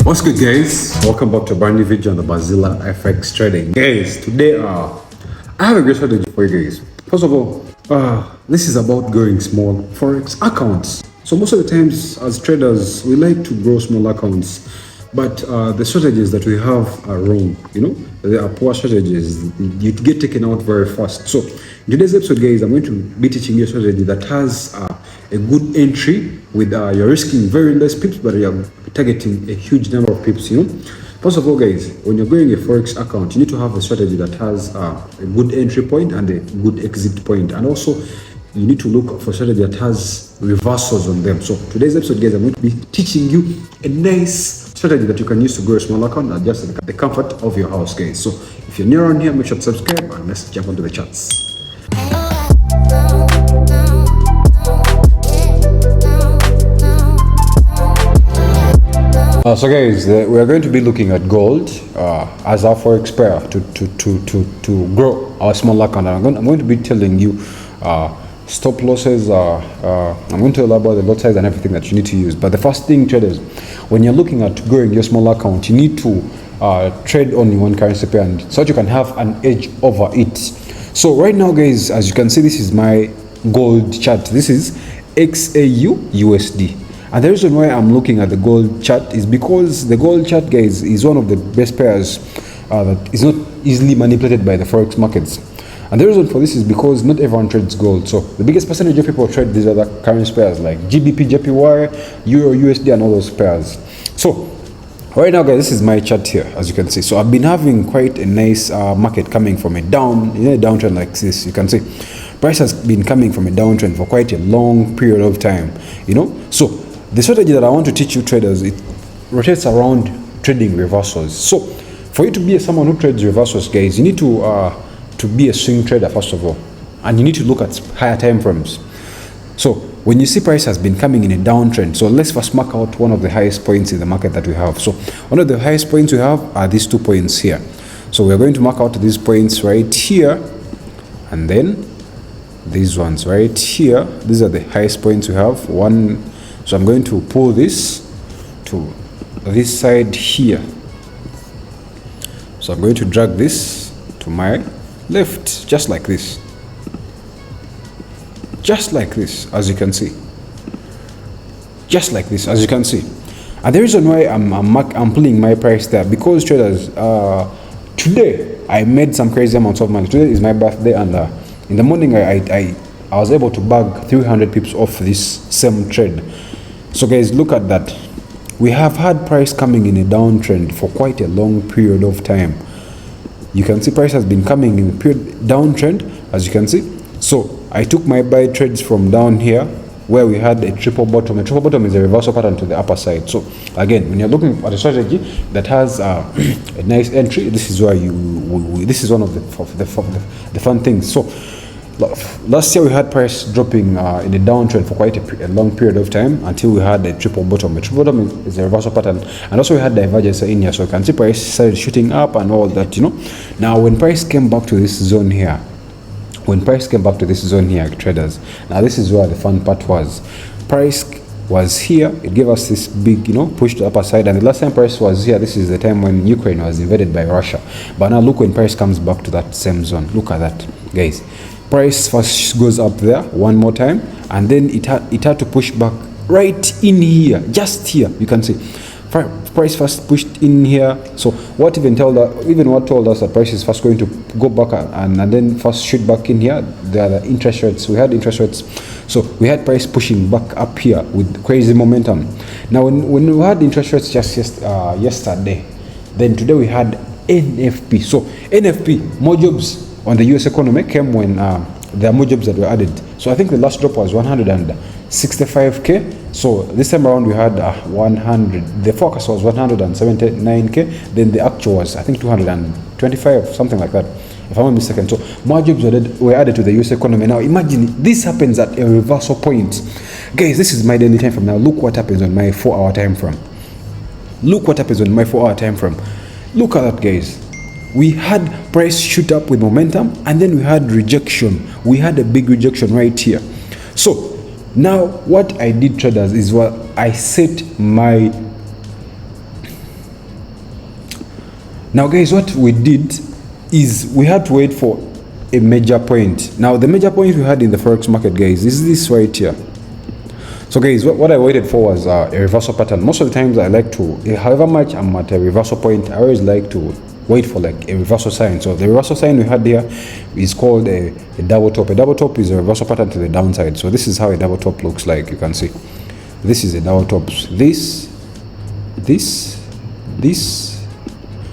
What's good, guys? Welcome back to a brand new video on the Forex Trading. Guys, today I have a great strategy for you guys. First of all, this is about growing small Forex accounts. So most of the times as traders, we like to grow small accounts, but the strategies that we have are wrong. They are poor strategies. You get taken out very fast. So in today's episode, guys, I'm going to be teaching you a strategy that has a good entry with you're risking very less pips, but you're targeting a huge number of pips. First of all, guys, when you're growing a Forex account, you need to have a strategy that has a good entry point and a good exit point, and also you need to look for a strategy that has reversals on them. So today's episode, guys, I'm going to be teaching you a nice strategy that you can use to grow a small account at just the comfort of your house, guys. So if you're new around here, make sure to subscribe and let's jump onto the charts. So guys, we are going to be looking at gold as our forex pair to grow our small account. I'm going to be telling you stop losses. I'm going to elaborate the lot size and everything that you need to use. But the first thing, traders, when you're looking at growing your small account, you need to trade only one currency pair, and so that you can have an edge over it. So right now, guys, as you can see, this is my gold chart. This is XAU USD. And the reason why I'm looking at the gold chart is because the gold chart, guys, is one of the best pairs that is not easily manipulated by the forex markets. And the reason for this is because not everyone trades gold. So the biggest percentage of people trade these other currency pairs like GBP, JPY, Euro, USD, and all those pairs. So right now, guys, this is my chart here, as you can see. So I've been having quite a nice market coming from a downtrend like this. You can see price has been coming from a downtrend for quite a long period of time. So the strategy that I want to teach you traders, it rotates around trading reversals. So for you to be someone who trades reversals, guys, you need to be a swing trader first of all, and you need to look at higher time frames. So when you see price has been coming in a downtrend, so let's first mark out one of the highest points in the market that we have. So one of the highest points we have are these 2 points here. So we're going to mark out these points right here, and then these ones right here. These are the highest points we have. So I'm going to pull this to this side here. So I'm going to drag this to my left, just like this. Just like this, as you can see. Just like this, as you can see. And the reason why I'm pulling my price there, because traders, today I made some crazy amounts of money. Today is my birthday, and in the morning I was able to bag 300 pips off this same trade. So guys, look at that. We have had price coming in a downtrend for quite a long period of time. You can see price has been coming in a downtrend, as you can see. So I took my buy trades from down here where we had a triple bottom. A triple bottom is a reversal pattern to the upper side. So again, when you're looking at a strategy that has a nice entry, this is where this is one of the fun things. So last year we had price dropping in a downtrend for quite a long period of time until we had a triple bottom. A triple bottom is a reversal pattern, and also we had divergence in here. So you can see price started shooting up and all that. Now when price came back to this zone here, traders, now this is where the fun part was. Price was here, it gave us this big push to the upper side, and the last time price was here, this is the time when Ukraine was invaded by Russia. But now look, when price comes back to that same zone, look at that, guys. Price first goes up there one more time, and then it had to push back right in here, just here. You can see price first pushed in here. So what told us that price is first going to go back and then first shoot back in here. There are the interest rates. We had interest rates, so we had price pushing back up here with crazy momentum. Now when we had interest rates just yesterday, then today we had NFP. So NFP, more jobs on the US economy came when there are more jobs that were added. So I think the last drop was 165k. So this time around we had 100. The forecast was 179k. Then the actual was, I think, 225, something like that, if I'm not mistaken. So more jobs were added to the US economy. Now imagine this happens at a reversal point. Guys, this is my daily time frame. Now look what happens on my 4-hour time frame. Look what happens on my 4-hour time frame. Look at that, guys. We had price shoot up with momentum, and then we had rejection. We had a big rejection right here. So now what I did, traders, is what I set my Now guys, what we did is we had to wait for a major point. Now the major point we had in the forex market, guys, is this right here. So guys, what I waited for was a reversal pattern. Most of the times I like to, however much I'm at a reversal point, I always like to wait for like a reversal sign. So the reversal sign we had there is called a double top. A double top is a reversal pattern to the downside. So this is how a double top looks like. You can see this is a double top. This.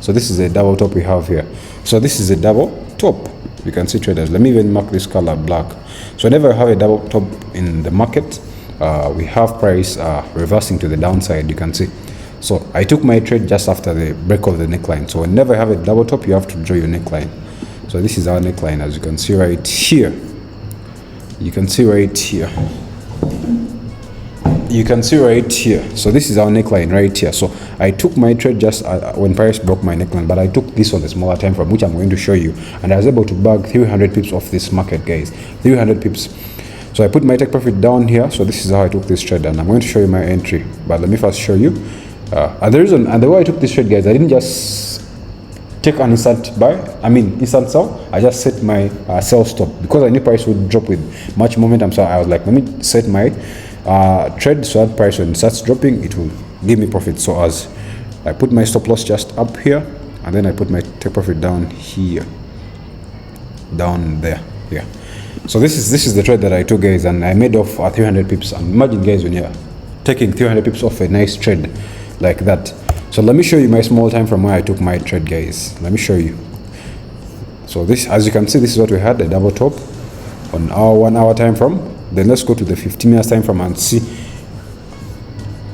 So this is a double top we have here. So this is a double top. You can see, traders, let me even mark this color black. So whenever I have a double top in the market, we have price reversing to the downside. You can see. So I took my trade just after the break of the neckline. So whenever you have a double top, you have to draw your neckline. So this is our neckline, as you can see right here. You can see right here. You can see right here. So this is our neckline right here. So I took my trade just when price broke my neckline, but I took this on the smaller time frame, which I'm going to show you, and I was able to bag 300 pips off this market, guys. 300 pips. So I put my take profit down here. So this is how I took this trade, and I'm going to show you my entry, but let me first show you and the reason and the way I took this trade, guys. I didn't just take an instant buy, instant sell. I just set my sell stop because I knew price would drop with much momentum. So I was like, let me set my trade so that price, when it starts dropping, it will give me profit. So as I put my stop loss just up here, and then I put my take profit down here, down there. Yeah. So this is the trade that I took, guys, and I made off 300 pips. And imagine, guys, when you're taking 300 pips off a nice trade like that. So let me show you my small time from where I took my trade, guys. Let me show you. So this, as you can see, this is what we had, a double top on our 1 hour time frame. Then let's go to the 15 minutes time frame and see.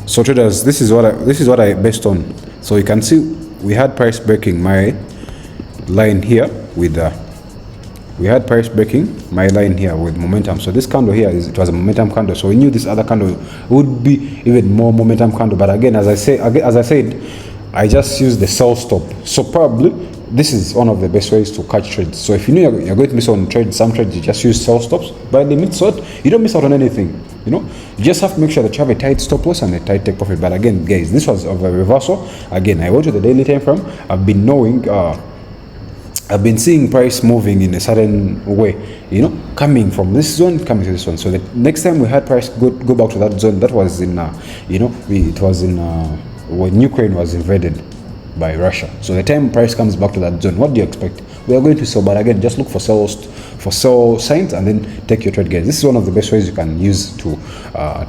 So traders, this is what I based on. So you can see we had price breaking my line here with we had price breaking my line here with momentum. So this candle here it was a momentum candle. So we knew this other candle would be even more momentum candle. But again, as I said, I just used the sell stop. So probably this is one of the best ways to catch trades. So if you know you're going to miss on trades, some trades you just use sell stops. But the mid-sort, you don't miss out on anything. You just have to make sure that you have a tight stop loss and a tight take profit. But again, guys, this was of a reversal. Again, I went to the daily time frame. I've been knowing. I've been seeing price moving in a certain way, coming from this zone, coming to this one. So the next time we had price go back to that zone, that was in, it was in when Ukraine was invaded by Russia. So the time price comes back to that zone, what do you expect? We are going to sell, but again, just look for sell signs and then take your trade, guys. This is one of the best ways you can use to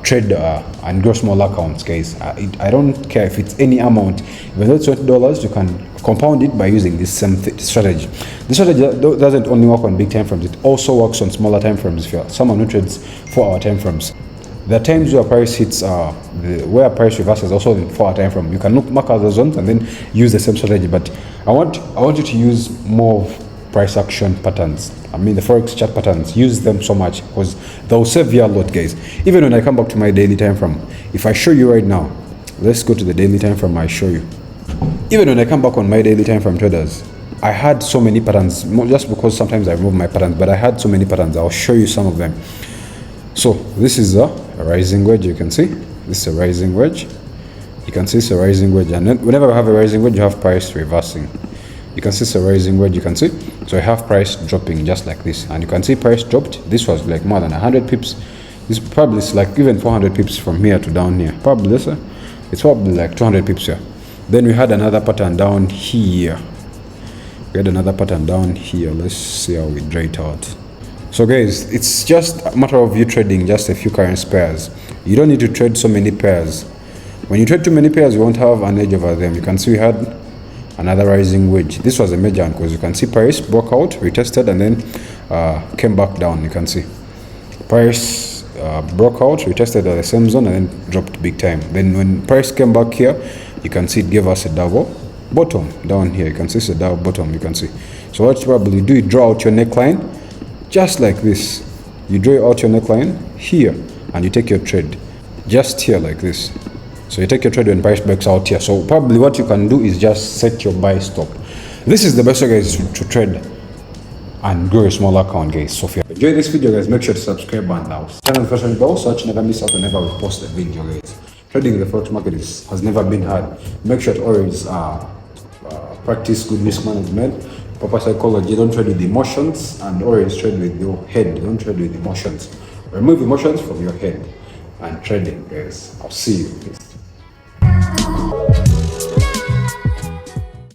trade and grow small accounts, guys. I don't care if it's any amount. If it's $20, you can compound it by using this same strategy. This strategy doesn't only work on big time frames, it also works on smaller time frames. If you're someone who trades 4-hour time frames, there are times where price hits where price reverses also in 4-hour time frame. You can mark other zones and then use the same strategy, but I want you to use more of price action patterns. The forex chart patterns. Use them so much because they'll save you a lot, guys. Even when I come back to my daily time frame, if I show you right now, let's go to the daily time frame. I show you. Even when I come back on my daily time frame, traders, I had so many patterns, not just because sometimes I remove my patterns, but I had so many patterns. I'll show you some of them. So this is a rising wedge. You can see this is a rising wedge. You can see it's a rising wedge, and then whenever I have a rising wedge, you have price reversing. You can see it's a rising wedge. You can see, so I have price dropping just like this, and you can see price dropped. This was like more than 100 pips. This probably is like even 400 pips from here to down here. Probably this, it's probably like 200 pips here. Then we had another pattern down here. Let's see how we draw it out. So guys, it's just a matter of you trading just a few currency pairs. You don't need to trade so many pairs. When you trade too many pairs, you won't have an edge over them. You can see we had another rising wedge. This was a major one because you can see price broke out, retested, and then came back down. You can see price broke out, retested at the same zone, and then dropped big time. Then when price came back here, you can see it gave us a double bottom down here. You can see it's a double bottom. You can see. So what you probably do, you draw out your neckline just like this. You draw out your neckline here, and you take your trade just here like this. So you take your trade when price breaks out here. So probably what you can do is just set your buy stop. This is the best way, guys, to trade and grow a small account, guys. So if you enjoy this video, guys, make sure to subscribe and turn on the notification bell so that you never miss out whenever we post a video, guys. Trading in the forex market has never been hard. Make sure to always practice good risk management, proper psychology. Don't trade with emotions, and always trade with your head. Don't trade with emotions. Remove emotions from your head and trading, guys. I'll see you.